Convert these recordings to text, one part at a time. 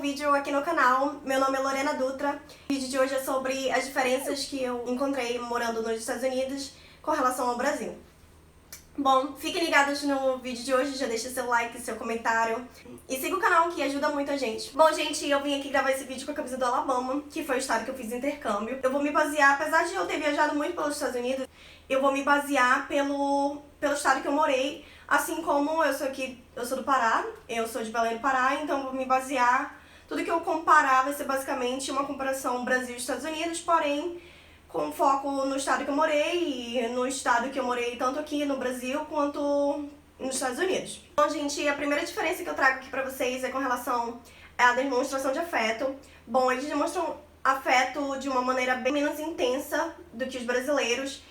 vídeo aqui no canal. Meu nome é Lorena Dutra. O vídeo de hoje é sobre as diferenças que eu encontrei morando nos Estados Unidos com relação ao Brasil. Bom, fiquem ligados no vídeo de hoje, já deixa seu like, seu comentário e siga o canal que ajuda muito a gente. Bom, gente, eu vim aqui gravar esse vídeo com a camisa do Alabama, que foi o estado que eu fiz intercâmbio. Eu vou me basear, apesar de eu ter viajado muito pelos Estados Unidos, eu vou me basear pelo estado que eu morei, assim como eu sou do Pará, eu sou de Belém do Pará, então eu vou me basear, tudo que eu comparar vai ser basicamente uma comparação Brasil e Estados Unidos, porém com foco no estado que eu morei e no estado que eu morei tanto aqui no Brasil quanto nos Estados Unidos. Bom, gente, a primeira diferença que eu trago aqui pra vocês é com relação à demonstração de afeto. Bom, eles demonstram afeto de uma maneira bem menos intensa do que os brasileiros.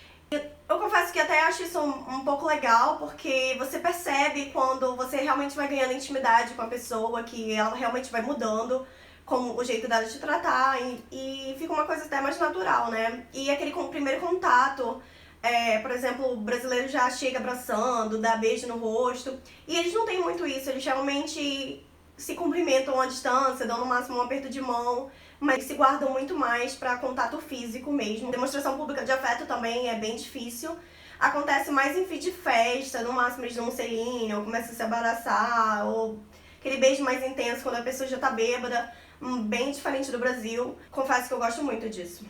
Eu confesso que até acho isso um pouco legal, porque você percebe quando você realmente vai ganhando intimidade com a pessoa, que ela realmente vai mudando como o jeito dela de tratar e fica uma coisa até mais natural, né? E aquele primeiro contato, por exemplo, o brasileiro já chega abraçando, dá beijo no rosto, e eles não têm muito isso, eles realmente se cumprimentam à distância, dão no máximo um aperto de mão, mas se guardam muito mais para contato físico mesmo. Demonstração pública de afeto também é bem difícil. Acontece mais em fim de festa, no máximo eles dão um selinho, ou começam a se abraçar, ou aquele beijo mais intenso quando a pessoa já tá bêbada, bem diferente do Brasil. Confesso que eu gosto muito disso.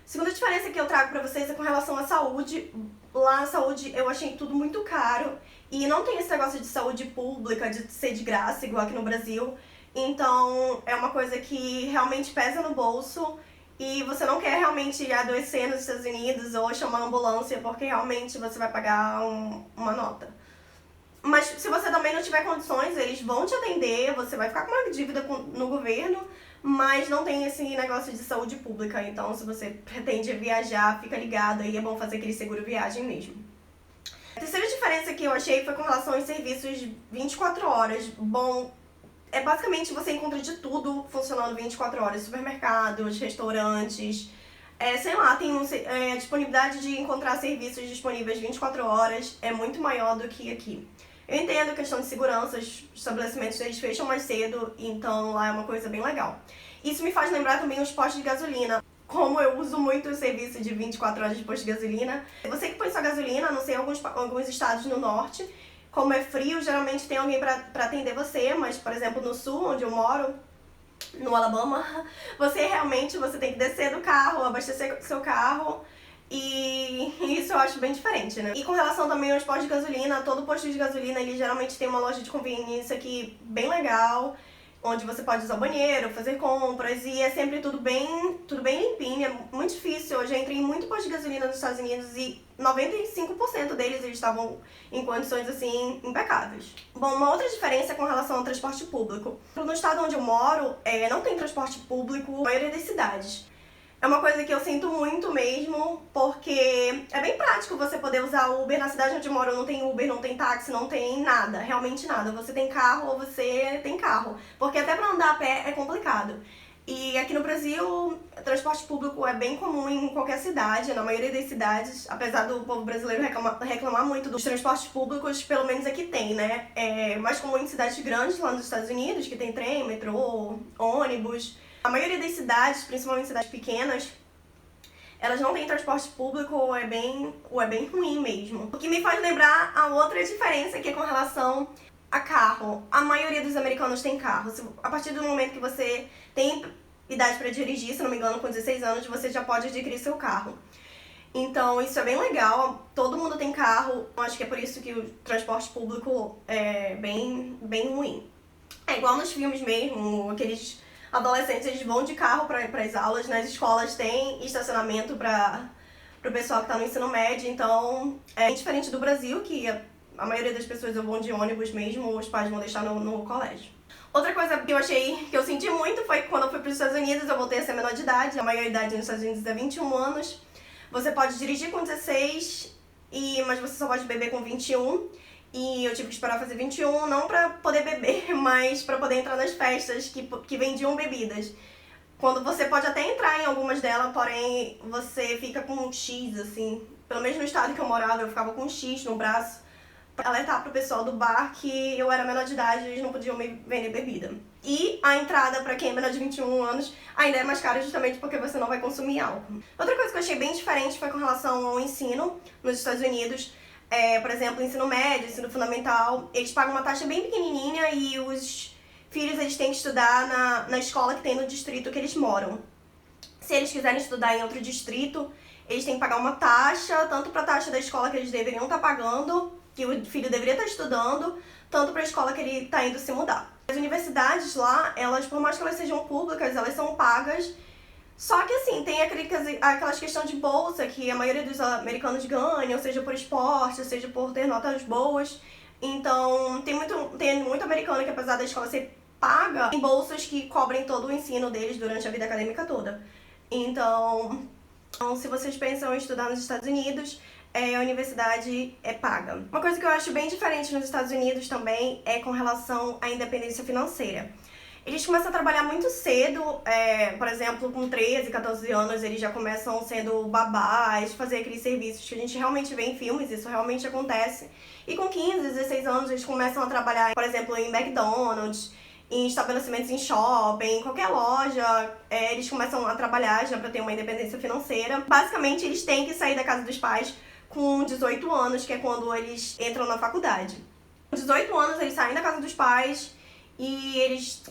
Segunda diferença que eu trago pra vocês é com relação à saúde. Lá a saúde eu achei tudo muito caro e não tem esse negócio de saúde pública, de ser de graça, igual aqui no Brasil. Então é uma coisa que realmente pesa no bolso e você não quer realmente adoecer nos Estados Unidos ou chamar uma ambulância porque realmente você vai pagar uma nota. Mas se você também não tiver condições, eles vão te atender, você vai ficar com uma dívida no governo, mas não tem esse negócio de saúde pública. Então, se você pretende viajar, fica ligado aí, é bom fazer aquele seguro viagem mesmo. A terceira diferença que eu achei foi com relação aos serviços 24 horas. Bom, basicamente você encontra de tudo funcionando 24 horas, supermercados, restaurantes, sei lá, tem a disponibilidade de encontrar serviços disponíveis 24 horas é muito maior do que aqui. Eu entendo a questão de segurança, os estabelecimentos eles fecham mais cedo, então lá é uma coisa bem legal. Isso me faz lembrar também os postos de gasolina. Como eu uso muito o serviço de 24 horas de posto de gasolina. Você que põe sua gasolina, não sei, em alguns estados no norte, como é frio, geralmente tem alguém pra atender você, mas, por exemplo, no sul, onde eu moro, no Alabama, você tem que descer do carro, abastecer seu carro, e isso eu acho bem diferente, né? E com relação também aos postos de gasolina, todo posto de gasolina, ele geralmente tem uma loja de conveniência aqui bem legal, onde você pode usar o banheiro, fazer compras, e é sempre tudo bem limpinho, é muito difícil. Eu já entrei em muito posto de gasolina nos Estados Unidos e 95% deles eles estavam em condições assim impecáveis. Bom, uma outra diferença é com relação ao transporte público. No estado onde eu moro, não tem transporte público na maioria das cidades. É uma coisa que eu sinto muito mesmo, porque é bem prático você poder usar o Uber. Na cidade onde eu moro não tem Uber, não tem táxi, não tem nada, realmente nada. Você tem carro ou você tem carro, porque até pra andar a pé é complicado. E aqui no Brasil, transporte público é bem comum em qualquer cidade, na maioria das cidades, apesar do povo brasileiro reclamar muito dos transportes públicos, pelo menos aqui tem, né? É mais comum em cidades grandes lá nos Estados Unidos, que tem trem, metrô, ônibus. A maioria das cidades, principalmente cidades pequenas, elas não têm transporte público ou é bem ruim mesmo. O que me faz lembrar a outra diferença que é com relação a carro. A maioria dos americanos tem carro. A partir do momento que você tem idade para dirigir, se não me engano, com 16 anos, você já pode adquirir seu carro. Então isso é bem legal, todo mundo tem carro, acho que é por isso que o transporte público é bem ruim. É igual nos filmes mesmo, aqueles adolescentes eles vão de carro para as aulas, nas escolas tem estacionamento para o pessoal que está no ensino médio, então é diferente do Brasil, que a maioria das pessoas vão de ônibus mesmo, os pais vão deixar no colégio. Outra coisa que eu senti muito foi que quando eu fui para os Estados Unidos, eu voltei a ser menor de idade, a maioridade nos Estados Unidos é 21 anos, você pode dirigir com 16, mas você só pode beber com 21. E eu tive que esperar fazer 21, não pra poder beber, mas pra poder entrar nas festas que vendiam bebidas. Quando você pode até entrar em algumas delas, porém você fica com um X, assim. Pelo menos no estado que eu morava, eu ficava com um X no braço alertar pro pessoal do bar que eu era menor de idade e eles não podiam me vender bebida. E a entrada pra quem é menor de 21 anos ainda é mais cara justamente porque você não vai consumir álcool. Outra coisa que eu achei bem diferente foi com relação ao ensino nos Estados Unidos. Por exemplo, ensino médio, ensino fundamental, eles pagam uma taxa bem pequenininha e os filhos eles têm que estudar na escola que tem no distrito que eles moram. Se eles quiserem estudar em outro distrito, eles têm que pagar uma taxa, tanto para a taxa da escola que eles deveriam estar pagando, que o filho deveria estar estudando, tanto para a escola que ele está indo se mudar. As universidades lá, elas, por mais que elas sejam públicas, elas são pagas. Só que assim, tem aquelas questões de bolsa que a maioria dos americanos ganham, seja por esporte, seja por ter notas boas. Então, tem muito americano que, apesar da escola ser paga, tem bolsas que cobrem todo o ensino deles durante a vida acadêmica toda. Então, se vocês pensam em estudar nos Estados Unidos, a universidade é paga. Uma coisa que eu acho bem diferente nos Estados Unidos também é com relação à independência financeira. Eles começam a trabalhar muito cedo, por exemplo, com 13, 14 anos, eles já começam sendo babás, fazer aqueles serviços que a gente realmente vê em filmes, isso realmente acontece. E com 15, 16 anos, eles começam a trabalhar, por exemplo, em McDonald's, em estabelecimentos em shopping, em qualquer loja, eles começam a trabalhar já para ter uma independência financeira. Basicamente, eles têm que sair da casa dos pais com 18 anos, que é quando eles entram na faculdade. Com 18 anos, eles saem da casa dos pais e eles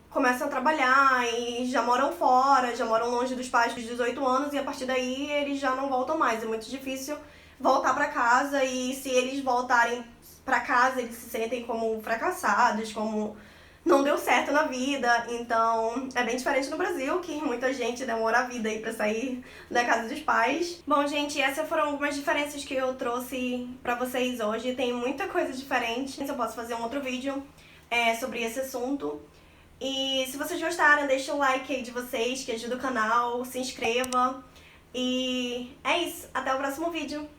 começam a trabalhar e já moram fora, já moram longe dos pais com 18 anos e a partir daí eles já não voltam mais. É muito difícil voltar para casa e se eles voltarem para casa, eles se sentem como fracassados, como não deu certo na vida. Então é bem diferente no Brasil, que muita gente demora a vida aí pra sair da casa dos pais. Bom, gente, essas foram algumas diferenças que eu trouxe pra vocês hoje. Tem muita coisa diferente. Eu posso fazer um outro vídeo sobre esse assunto. E se vocês gostaram, deixa o like aí de vocês, que ajuda o canal, se inscreva. E é isso, até o próximo vídeo.